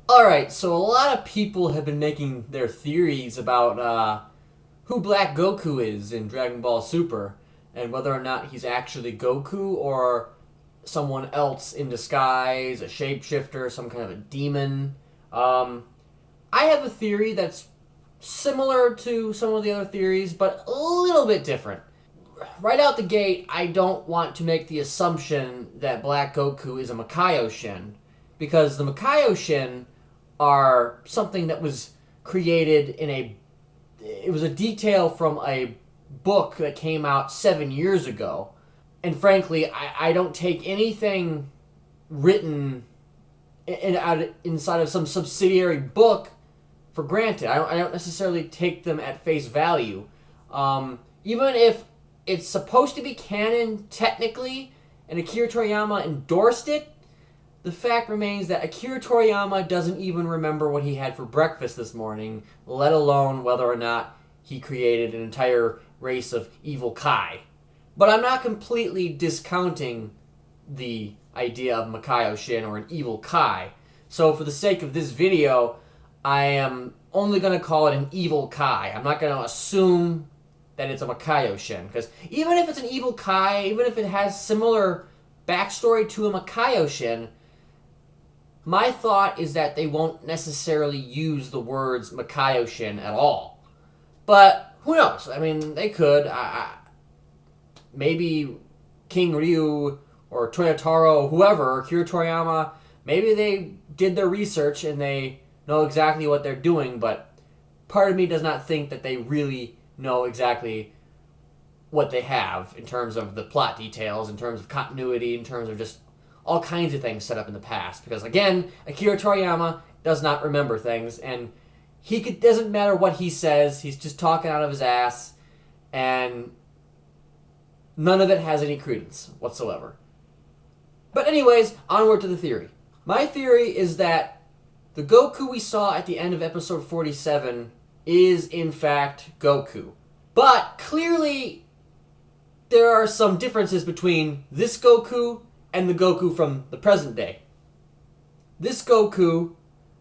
Alright, so a lot of people have been making their theories about who Black Goku is in Dragon Ball Super, and whether or not he's actually Goku or someone else in disguise, a shapeshifter, some kind of a demon. I have a theory that's similar to some of the other theories, but a little bit different. Right out the gate, I don't want to make the assumption that Black Goku is a Makaio-shin, because the Makaio-shin are something that was created in a... It was a detail from a book that came out 7 years ago. And frankly, I don't take anything written inside of some subsidiary book for granted. I don't necessarily take them at face value. Even if it's supposed to be canon technically, and Akira Toriyama endorsed it, the fact remains that Akira Toriyama doesn't even remember what he had for breakfast this morning, let alone whether or not he created an entire race of evil Kai. But I'm not completely discounting the idea of Makaio-shin or an evil Kai. So for the sake of this video, I am only going to call it an evil Kai. I'm not going to assume that it's a Makaio-shin, because even if it's an evil Kai, even if it has similar backstory to a Makaio-shin, my thought is that they won't necessarily use the words Makaio-shin at all. But who knows? I mean, they could. Maybe King Ryu or Toyotaro, whoever, Akira Toriyama, maybe they did their research and they know exactly what they're doing, but part of me does not think that they really know exactly what they have in terms of the plot details, in terms of continuity, in terms of just all kinds of things set up in the past. Because again, Akira Toriyama does not remember things, and doesn't matter what he says, he's just talking out of his ass, and none of it has any credence whatsoever. But anyways, onward to the theory. My theory is that the Goku we saw at the end of episode 47 is in fact Goku. But clearly there are some differences between this Goku and the Goku from the present day. This Goku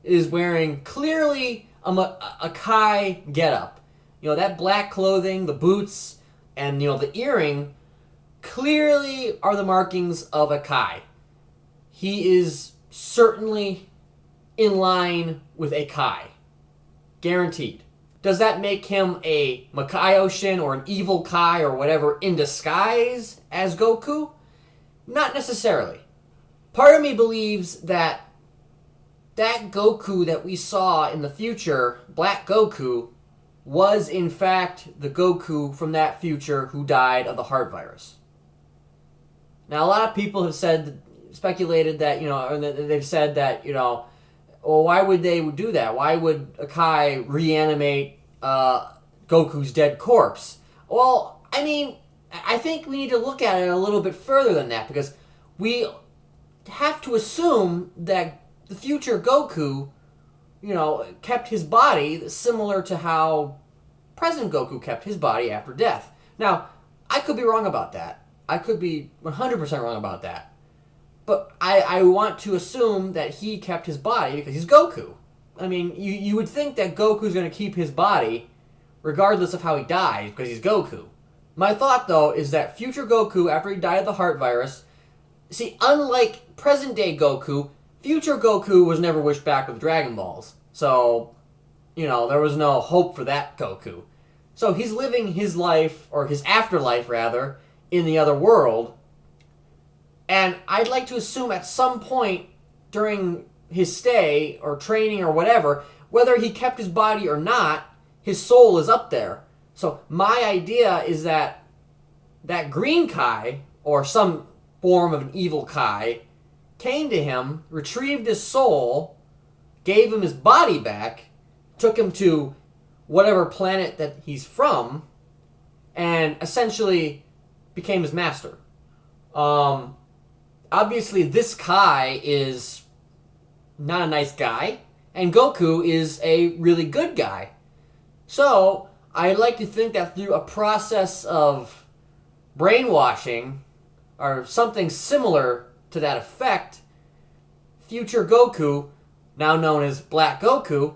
is wearing clearly a Kai getup. You know, that black clothing, the boots, and the earring clearly are the markings of a Kai. He is certainly in line with a Kai. Guaranteed. Does that make him a Makaio-shin or an evil Kai or whatever in disguise as Goku? Not necessarily. Part of me believes that Goku that we saw in the future, Black Goku, was in fact the Goku from that future who died of the heart virus. Now, a lot of people have speculated that, they've said that, well, why would they do that? Why would Akai reanimate Goku's dead corpse? Well, I mean, I think we need to look at it a little bit further than that, because we have to assume that the future Goku, kept his body similar to how present Goku kept his body after death. Now, I could be wrong about that. I could be 100% wrong about that. But I want to assume that he kept his body because he's Goku. I mean, you would think that Goku's going to keep his body regardless of how he dies because he's Goku. My thought, though, is that future Goku, after he died of the heart virus... See, unlike present-day Goku, future Goku was never wished back with Dragon Balls. So, there was no hope for that Goku. So he's living his life, or his afterlife, rather, in the other world. And I'd like to assume at some point during his stay, or training, or whatever, whether he kept his body or not, his soul is up there. So my idea is that Green Kai, or some form of an evil Kai, came to him, retrieved his soul, gave him his body back, took him to whatever planet that he's from, and essentially became his master. Obviously, this Kai is not a nice guy, and Goku is a really good guy. So, I'd like to think that through a process of brainwashing, or something similar to that effect, future Goku now known as Black Goku,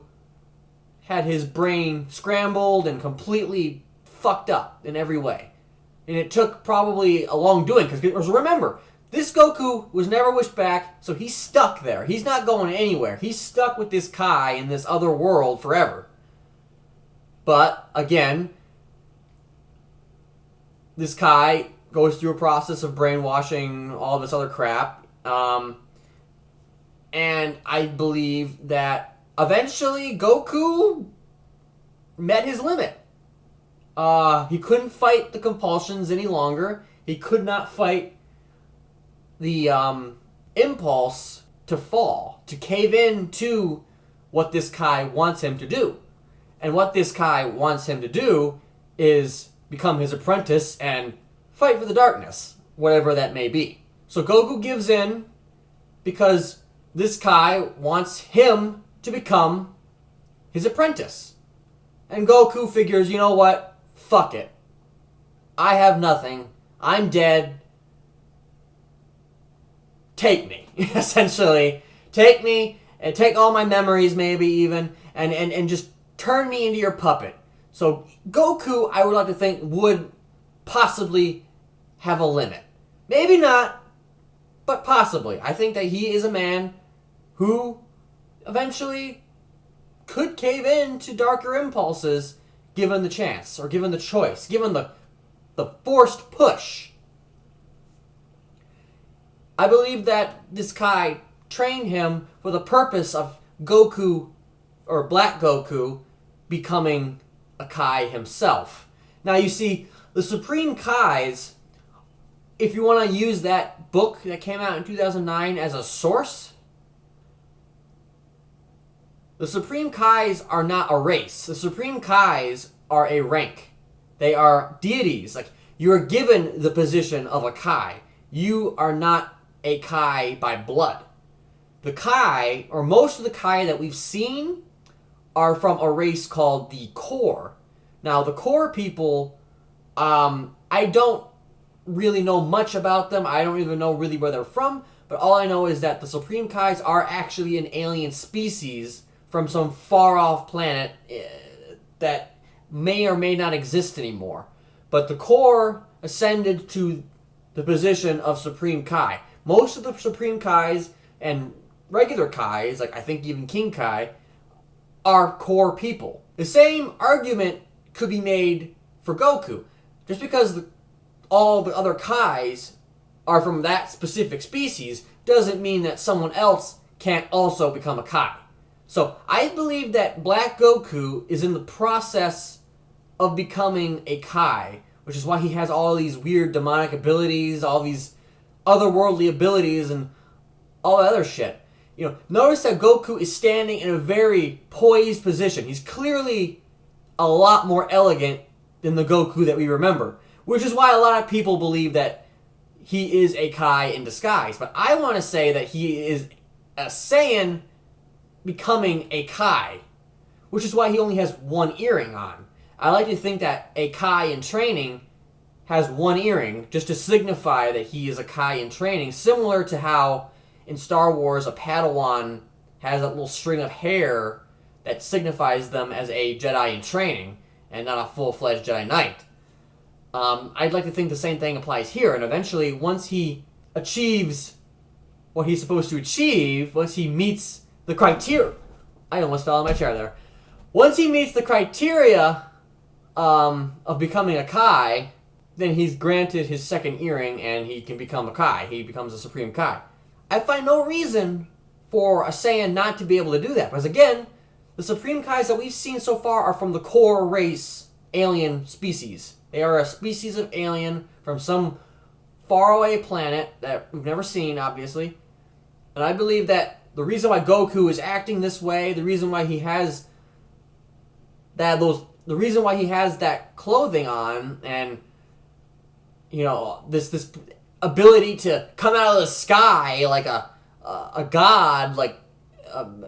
had his brain scrambled and completely fucked up in every way. And it took probably a long doing, because remember, this Goku was never wished back, so he's stuck there. He's not going anywhere. He's stuck with this Kai in this other world forever. But, again, this Kai goes through a process of brainwashing, all this other crap. And I believe that eventually Goku met his limit. He couldn't fight the compulsions any longer. He could not fight the impulse to fall, to cave in to what this Kai wants him to do. And what this Kai wants him to do is become his apprentice and fight for the darkness, whatever that may be. So Goku gives in because this Kai wants him to become his apprentice. And Goku figures, you know what? Fuck it. I have nothing. I'm dead. Take me, essentially. Take me and take all my memories, maybe even, and just turn me into your puppet. So Goku, I would like to think, would possibly have a limit. Maybe not, but possibly. I think that he is a man who eventually could cave in to darker impulses given the chance, or given the choice, given the forced push. I believe that this Kai trained him for the purpose of Goku, or Black Goku, becoming a Kai himself. Now you see, the Supreme Kais, if you want to use that book that came out in 2009 as a source, the Supreme Kais are not a race. The Supreme Kais are a rank. They are deities. Like, you are given the position of a Kai. You are not a Kai by blood. The Kai, or most of the Kai that we've seen, are from a race called the Core. Now, the Core people, I don't really know much about them. I don't even know really where they're from. But all I know is that the Supreme Kais are actually an alien species from some far-off planet that may or may not exist anymore. But the Core ascended to the position of Supreme Kai. Most of the Supreme Kais and regular Kais, like I think even King Kai, are Core people. The same argument could be made for Goku. Just because all the other Kais are from that specific species doesn't mean that someone else can't also become a Kai. So I believe that Black Goku is in the process of becoming a Kai, which is why he has all these weird demonic abilities, all these otherworldly abilities, and all that other shit. You know, notice that Goku is standing in a very poised position. He's clearly a lot more elegant than the Goku that we remember, which is why a lot of people believe that he is a Kai in disguise. But I want to say that he is a Saiyan becoming a Kai, which is why he only has one earring on. I like to think that a Kai in training has one earring just to signify that he is a Kai in training, similar to how in Star Wars a Padawan has a little string of hair that signifies them as a Jedi in training and not a full-fledged Jedi Knight. I'd like to think the same thing applies here, and eventually once he achieves what he's supposed to achieve, once he meets the criteria... I almost fell on my chair there. Once he meets the criteria of becoming a Kai, then he's granted his second earring and he can become a Kai. He becomes a Supreme Kai. I find no reason for a Saiyan not to be able to do that. Because again, the Supreme Kais that we've seen so far are from the Core race alien species. They are a species of alien from some faraway planet that we've never seen, obviously. And I believe that the reason why Goku is acting this way, the reason why he has the reason why he has that clothing on, and you know, this ability to come out of the sky like a god, like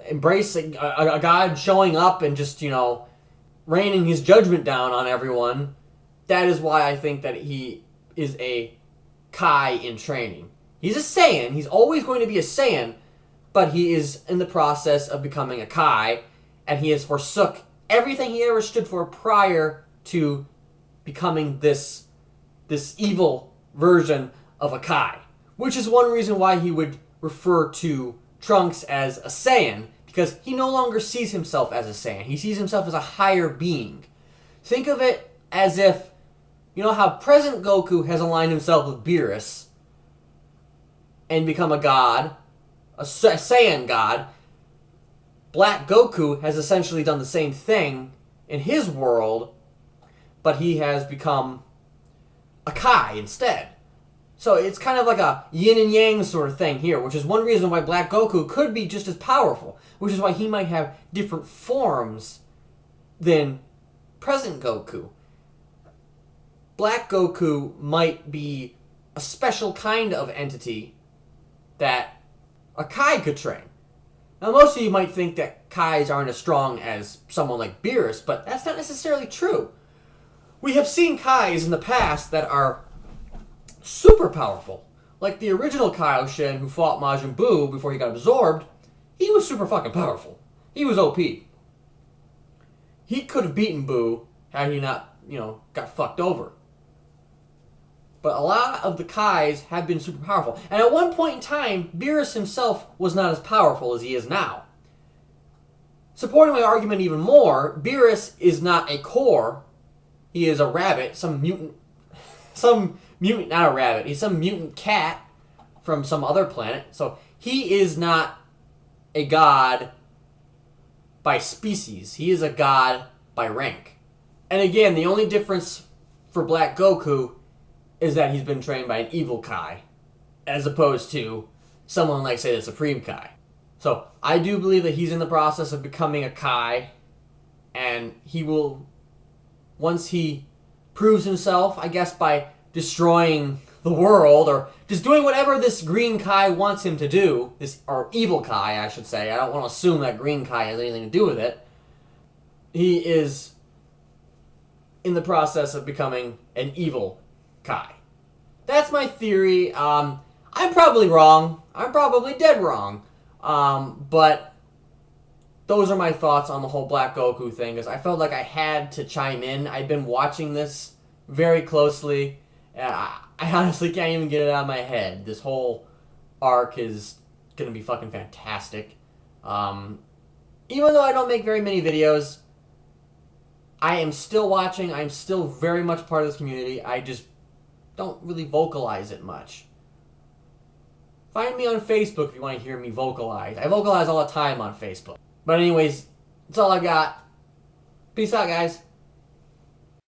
embracing a god, showing up and just, you know, raining his judgment down on everyone. That is why I think that he is a Kai in training. He's a Saiyan. He's always going to be a Saiyan, but he is in the process of becoming a Kai, and he has forsook everything he ever stood for prior to becoming this evil version of a Kai. Which is one reason why he would refer to Trunks as a Saiyan, because he no longer sees himself as a Saiyan. He sees himself as a higher being. Think of it as if, you know how present Goku has aligned himself with Beerus and become a god, a Saiyan god. Black Goku has essentially done the same thing in his world, but he has become a Kai instead. So it's kind of like a yin and yang sort of thing here, which is one reason why Black Goku could be just as powerful, which is why he might have different forms than present Goku. Black Goku might be a special kind of entity that a Kai could train. Now, most of you might think that Kais aren't as strong as someone like Beerus, but that's not necessarily true. We have seen Kais in the past that are super powerful. Like the original Kaioshin who fought Majin Buu before he got absorbed, he was super fucking powerful. He was OP. He could have beaten Buu had he not, got fucked over. But a lot of the Kais have been super powerful. And at one point in time, Beerus himself was not as powerful as he is now. Supporting my argument even more, Beerus is not a core. He is a rabbit, some mutant, not a rabbit. He's some mutant cat from some other planet. So he is not a god by species. He is a god by rank. And again, the only difference for Black Goku is that he's been trained by an evil Kai, as opposed to someone like, say, the Supreme Kai. So I do believe that he's in the process of becoming a Kai, and he will, once he proves himself, I guess by destroying the world, or just doing whatever this Green Kai wants him to do, or evil Kai, I should say. I don't want to assume that Green Kai has anything to do with it. He is in the process of becoming an evil Kai. That's my theory. I'm probably wrong. I'm probably dead wrong. But those are my thoughts on the whole Black Goku thing, because I felt like I had to chime in. I've been watching this very closely. I honestly can't even get it out of my head. This whole arc is going to be fucking fantastic. Even though I don't make very many videos, I am still watching. I'm still very much part of this community. I just don't really vocalize it much. Find me on Facebook if you want to hear me vocalize. I vocalize all the time on Facebook. But anyways, that's all I got. Peace out, guys.